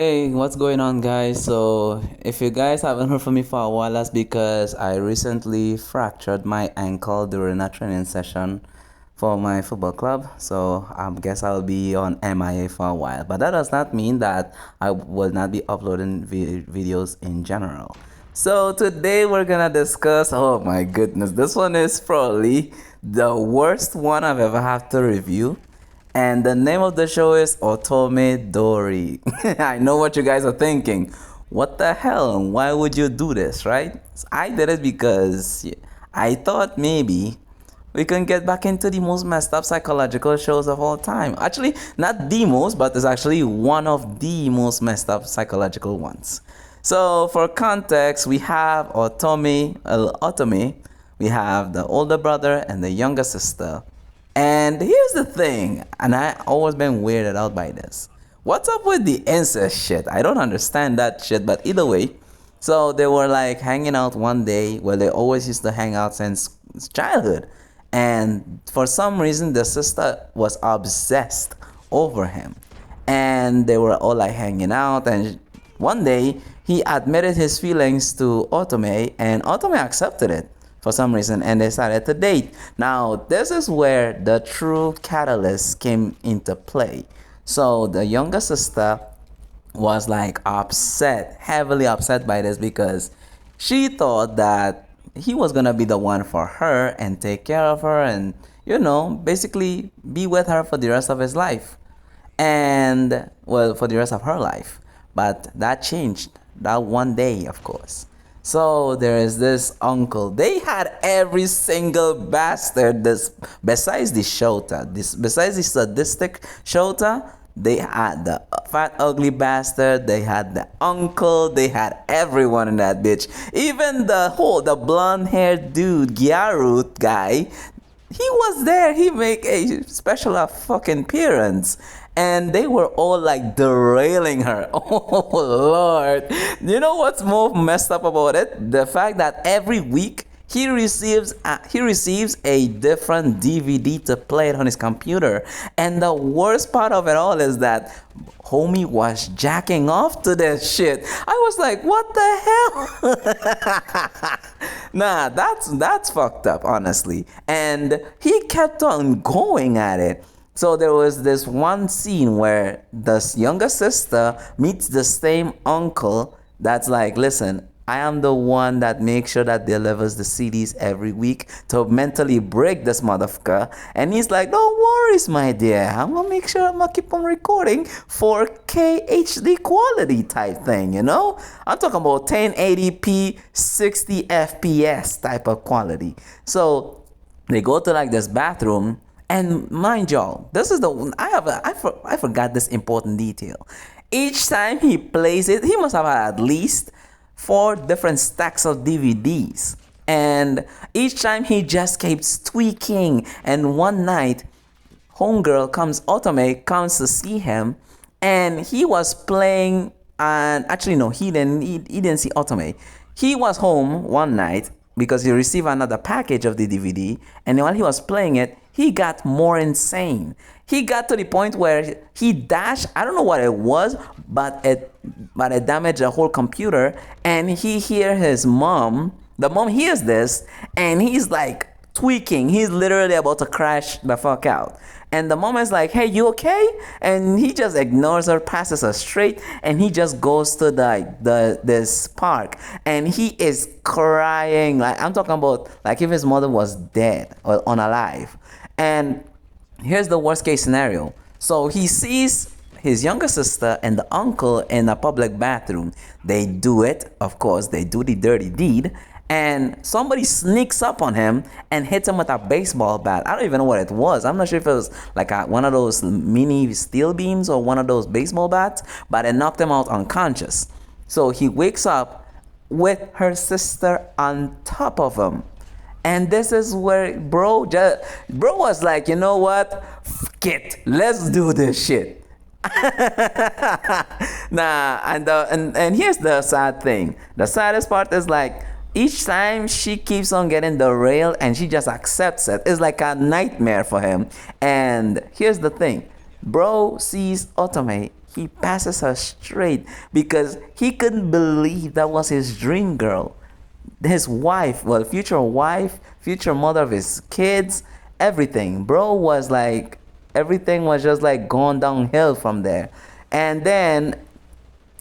Hey, what's going on, guys? So, if you guys haven't heard from me for a while, that's because I recently fractured my ankle during a training session for my football club. So, I guess I'll be on MIA for a while. But that does not mean that I will not be uploading videos in general. So, today we're gonna discuss. Oh my goodness, this one is probably the worst one I've ever had to review. And the name of the show is Otome Dori. I know what you guys are thinking. What the hell? Why would you do this, right? I did it because I thought maybe we can get back into the most messed up psychological shows of all time. Actually, not the most, but it's actually one of the most messed up psychological ones. So, for context, we have Otome, we have the older brother and the younger sister. And here's the thing, and I always been weirded out by this. What's up with the incest shit? I don't understand that shit, but either way, so they were like hanging out one day where they always used to hang out since childhood. And for some reason, the sister was obsessed over him. And they were all like hanging out. And one day, he admitted his feelings to Otome, and Otome accepted it for some reason, and they started to date. Now, this is where the true catalyst came into play. So the younger sister was like upset, heavily upset by this because she thought that he was gonna be the one for her and take care of her and, basically be with her for the rest of his life. And, well, for the rest of her life. But that changed that one day, of course. So there is this uncle. They had every single bastard this besides the Shota. Besides the sadistic Shota, they had the fat ugly bastard, they had the uncle, they had everyone in that bitch. Even the blonde haired dude, Gyarut guy, he was there. He make a special fucking appearance. And they were all like derailing her. Oh Lord. You know what's more messed up about it? The fact that every week he receives a different DVD to play it on his computer. And the worst part of it all is that homie was jacking off to this shit. I was like, what the hell? Nah, that's fucked up, honestly. And he kept on going at it. So there was this one scene where the younger sister meets the same uncle that's like, listen, I am the one that makes sure that delivers the CDs every week to mentally break this motherfucker. And he's like, no worries, my dear. I'm gonna make sure I'm gonna keep on recording 4K HD quality type thing, you know? I'm talking about 1080p 60 FPS type of quality. So they go to like this bathroom. And mind y'all, this is the I forgot this important detail. Each time he plays it, he must have had at least 4 different stacks of DVDs. And each time he just keeps tweaking. And one night, homegirl Otome comes to see him, and he was playing. And actually, no, he didn't see Otome. He was home one night because he received another package of the DVD, and while he was playing it, he got more insane. He got to the point where he dashed, I don't know what it was, but it damaged the whole computer, and he hear his mom. The mom hears this, and he's like tweaking. He's literally about to crash the fuck out. And the mom is like, hey, you okay? And he just ignores her, passes her straight, and he just goes to this park. And he is crying. Like, I'm talking about like if his mother was dead or unalive. And here's the worst case scenario. So he sees his younger sister and the uncle in a public bathroom. They do it, of course, they do the dirty deed. And somebody sneaks up on him and hits him with a baseball bat. I don't even know what it was. I'm not sure if it was like one of those mini steel beams or one of those baseball bats, but it knocked him out unconscious. So he wakes up with her sister on top of him. And this is where bro was like, you know what? Fuck it. Let's do this shit. Nah, and here's the sad thing. The saddest part is like each time she keeps on getting derailed and she just accepts it. It's like a nightmare for him. And here's the thing. Bro sees Otome he passes her straight because he couldn't believe that was his dream girl. His wife, well, future wife, future mother of his kids, everything. Bro was like, everything was just like going downhill from there. And then,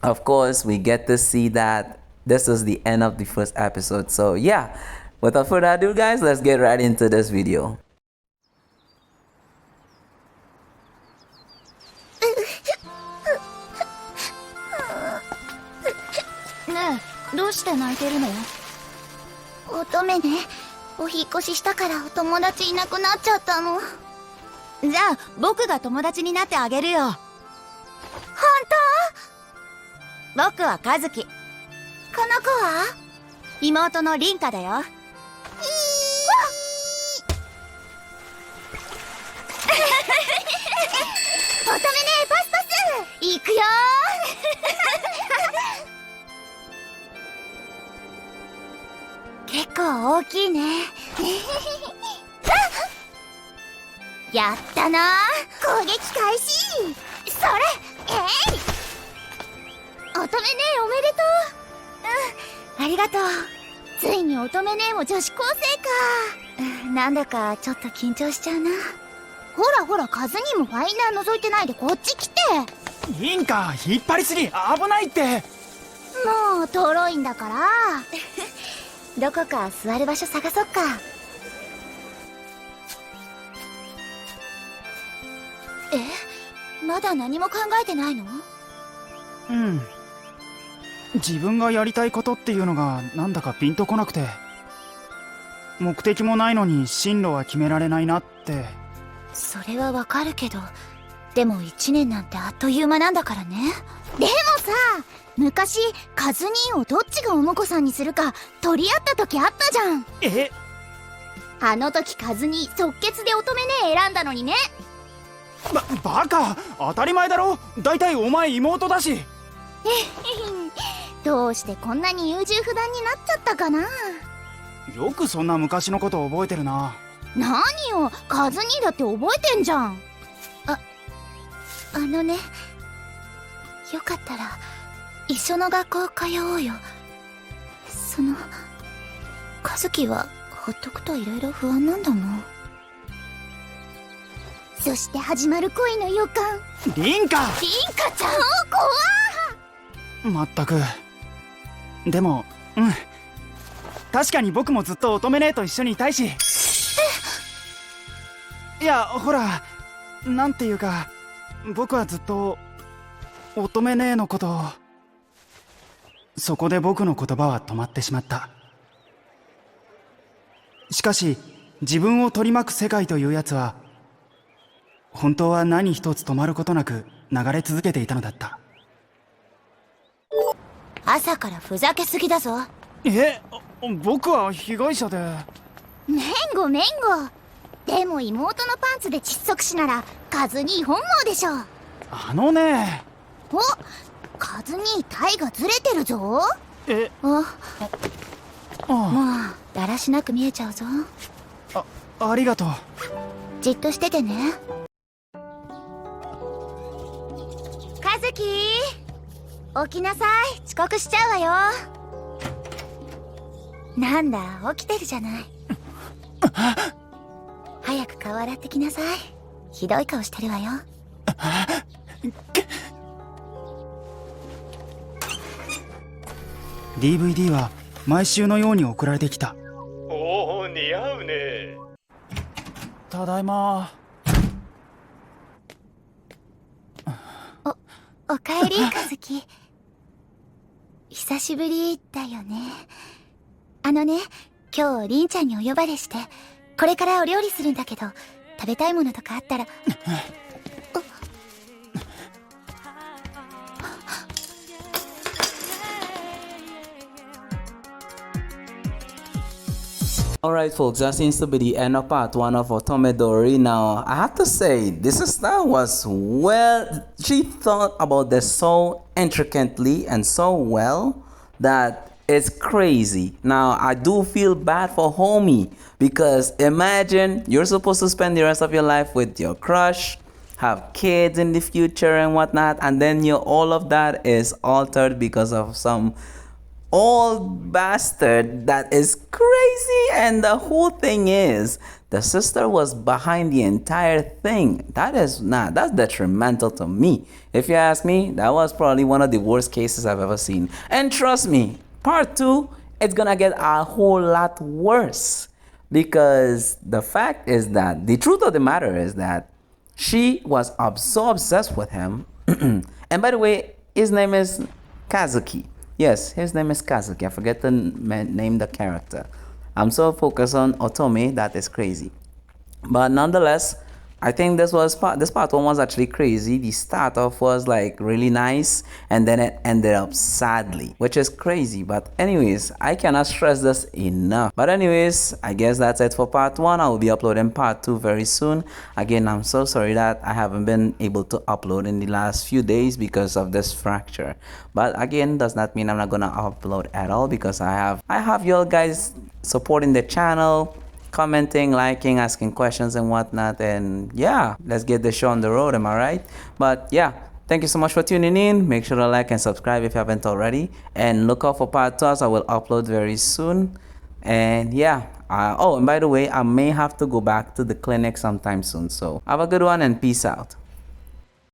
of course, we get to see that this is the end of the first episode. So yeah, without further ado, guys, let's get right into this video. ねえ、どうして泣いてるの？乙女ね、お引っ越ししたからお友達いなくなっちゃったの。じゃあ僕が友達になってあげるよ。本当？僕は和樹。この子は？妹のリンカだよ。乙女ね、パスパス行くよ結構大きいねやったな、攻撃開始。それ、乙女ね、おめでとう。ありがとう。ついに乙女ねも女子高生か。なんだかちょっと緊張しちゃうな。ほらほら、カズにもファイナー覗いてないでこっち来て。リンカ、引っ張りすぎ、危ないって。もうとろいんだからどこか座る場所探そっか。まだ何も考えてないの？うん。自分がやりたいことっていうのがなんだかピンとこなくて、目的もないのに進路は決められないなって。それはわかるけど、でも1年なんてあっという間なんだからね。でもさ、昔カズ兄をどっちがお婿さんにするか取り合った時あったじゃん。あの時カズ兄即決で乙女ね選んだのにね。バカ、当たり前だろ。だいたいお前妹だし。どうしてこんなに優柔不断になっちゃったかな。よくそんな昔のこと覚えてるな。何よ、カズ兄だって覚えてんじゃん。あのね、よかったら一緒の学校通おうよ。カズキはほっとくといろいろ不安なんだもん。そして始まる恋の予感。リンカちゃん、怖まったく。でも確かに僕もずっと乙女姉と一緒にいたいし。いや、ほら、なんていうか、僕はずっと乙女姉のことを。そこで僕の言葉は止まってしまった。しかし自分を取り巻く世界というやつは本当は何一つ止まることなく流れ続けていたのだった。朝からふざけすぎだぞ。僕は被害者で。めんご。でも妹のパンツで窒息死ならカズ兄本望でしょ。あのね。お、カズ兄体がずれてるぞ。もうだらしなく見えちゃうぞ。ありがとう。じっとしててね。カズキ起きなさい、遅刻しちゃうわよ。なんだ、起きてるじゃない早く顔洗ってきなさい。ひどい顔してるわよ。DVD は毎週のように送られてきた。おお、似合うね。ただいま。おかえり、カズキ。久しぶりだよね。今日リンちゃんにお呼ばれして、これからお料理するんだけど、食べたいものとかあったら。Alright folks, that seems to be the end of part 1 of Otome Dori. Now, I have to say, this sister was she thought about this so intricately and so well that it's crazy. Now, I do feel bad for homie because imagine you're supposed to spend the rest of your life with your crush have kids in the future and whatnot, and then all of that is altered because of some old bastard that is crazy. And the whole thing is the sister was behind the entire thing. That's detrimental to me. If you ask me, that was probably one of the worst cases I've ever seen. And trust me, part 2, it's gonna get a whole lot worse, because the fact is that the truth of the matter is that she was so obsessed with him. And by the way, his name is Kazuki. Yes, his name is Kazuki. I forget the name the character. I'm so focused on Otome that is crazy. But nonetheless, I think this part 1 was actually crazy. The start off was like really nice, and then it ended up sadly, which is crazy. But anyways, I cannot stress this enough. But anyways, I guess that's it for part 1. I will be uploading part 2 very soon. Again, I'm so sorry that I haven't been able to upload in the last few days because of this fracture. But again, does not mean I'm not gonna upload at all, because I have you all guys supporting the channel, commenting, liking, asking questions and whatnot. And yeah, let's get the show on the road, am I right? But yeah, thank you so much for tuning in. Make sure to like and subscribe if you haven't already, and look out for part 2, as I will upload very soon. And yeah, oh, and by the way, I may have to go back to the clinic sometime soon. So have a good one and peace out.